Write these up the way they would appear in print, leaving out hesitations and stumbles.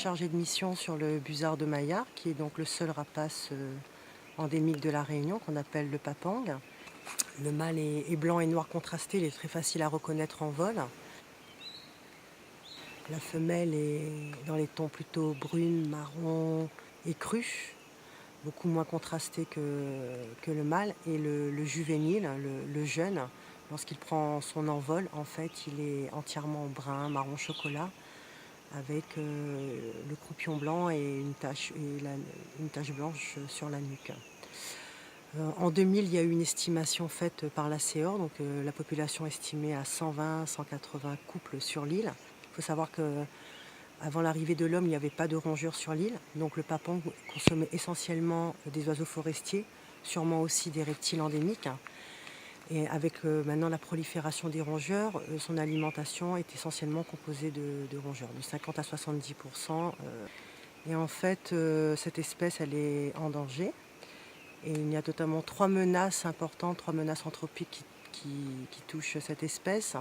chargée de mission sur le busard de Maillard, qui est donc le seul rapace endémique de la Réunion, qu'on appelle le papang. Le mâle est blanc et noir contrasté, il est très facile à reconnaître en vol. La femelle est dans les tons plutôt brune, marron et cru, beaucoup moins contrasté que le mâle. Et le juvénile, le jeune, lorsqu'il prend son envol, en fait, il est entièrement brun, marron chocolat, avec le croupion blanc et une tache blanche sur la nuque. En 2000, il y a eu une estimation faite par la CEOR, donc la population estimée à 120-180 couples sur l'île. Il faut savoir qu'avant l'arrivée de l'homme, il n'y avait pas de rongeurs sur l'île, donc le papang consommait essentiellement des oiseaux forestiers, sûrement aussi des reptiles endémiques. Et avec maintenant la prolifération des rongeurs, son alimentation est essentiellement composée de rongeurs, de 50 à 70%. Et en fait, cette espèce, elle est en danger. Et il y a notamment 3 menaces importantes, 3 menaces anthropiques qui touchent cette espèce.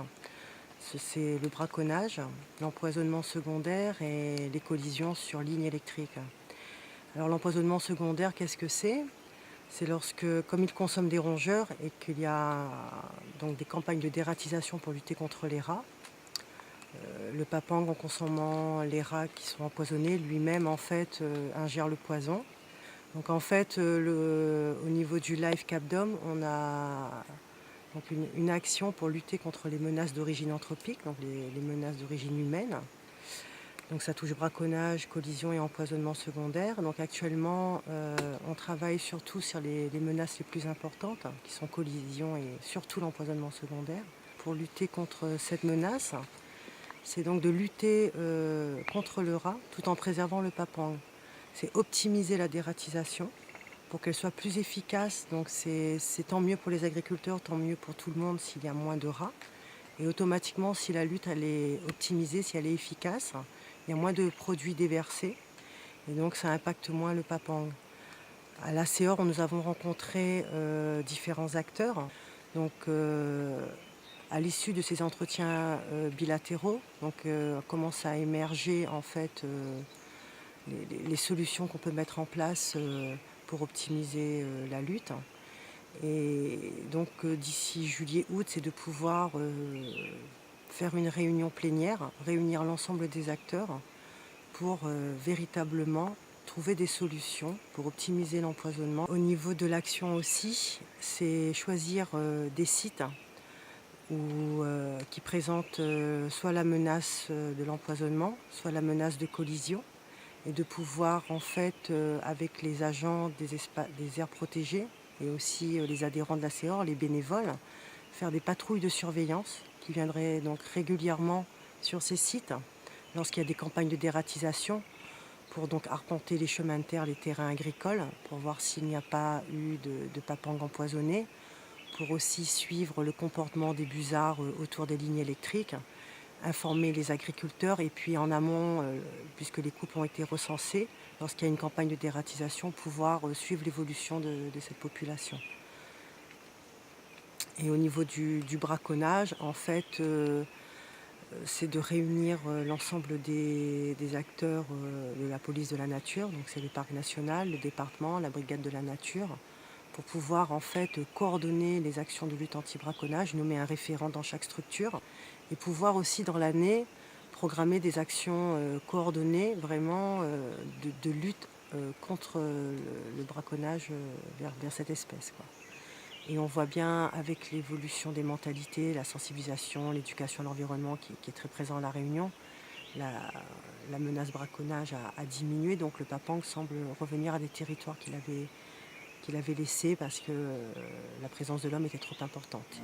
C'est le braconnage, l'empoisonnement secondaire et les collisions sur lignes électriques. Alors l'empoisonnement secondaire, qu'est-ce que c'est ? C'est lorsque, comme il consomme des rongeurs et qu'il y a donc des campagnes de dératisation pour lutter contre les rats, le papang, en consommant les rats qui sont empoisonnés, lui-même en fait ingère le poison. Donc en fait, au niveau du Life Cap d'Homme, on a donc une action pour lutter contre les menaces d'origine anthropique, donc les menaces d'origine humaine. Donc ça touche braconnage, collision et empoisonnement secondaire. Donc actuellement, on travaille surtout sur les menaces les plus importantes, qui sont collision et surtout l'empoisonnement secondaire. Pour lutter contre cette menace, c'est donc de lutter contre le rat tout en préservant le papang. C'est optimiser la dératisation pour qu'elle soit plus efficace. Donc c'est tant mieux pour les agriculteurs, tant mieux pour tout le monde s'il y a moins de rats. Et automatiquement, si la lutte elle est optimisée, si elle est efficace, il y a moins de produits déversés et donc ça impacte moins le papang. À la CEOR, nous avons rencontré différents acteurs. Donc, à l'issue de ces entretiens bilatéraux, commencent à émerger en fait les solutions qu'on peut mettre en place pour optimiser la lutte. Et donc d'ici juillet-août, c'est de pouvoir faire une réunion plénière, réunir l'ensemble des acteurs pour véritablement trouver des solutions pour optimiser l'empoisonnement. Au niveau de l'action aussi, c'est choisir des sites qui présentent soit la menace de l'empoisonnement, soit la menace de collision, et de pouvoir en fait avec les agents des aires protégées et aussi les adhérents de la CEOR, les bénévoles, faire des patrouilles de surveillance qui viendraient donc régulièrement sur ces sites lorsqu'il y a des campagnes de dératisation pour donc arpenter les chemins de terre, les terrains agricoles, pour voir s'il n'y a pas eu de papang empoisonnés, pour aussi suivre le comportement des busards autour des lignes électriques, informer les agriculteurs et puis en amont, puisque les couples ont été recensés, lorsqu'il y a une campagne de dératisation, pouvoir suivre l'évolution de cette population. Et au niveau du braconnage, en fait, c'est de réunir l'ensemble des acteurs de la police de la nature, donc c'est le parc national, le département, la brigade de la nature, pour pouvoir en fait coordonner les actions de lutte anti-braconnage, nommer un référent dans chaque structure et pouvoir aussi dans l'année programmer des actions coordonnées vraiment de lutte contre le braconnage vers cette espèce, quoi. Et on voit bien avec l'évolution des mentalités, la sensibilisation, l'éducation à l'environnement qui est très présent à La Réunion, la menace braconnage a diminué, donc le papang semble revenir à des territoires qu'il avait laissés parce que la présence de l'homme était trop importante.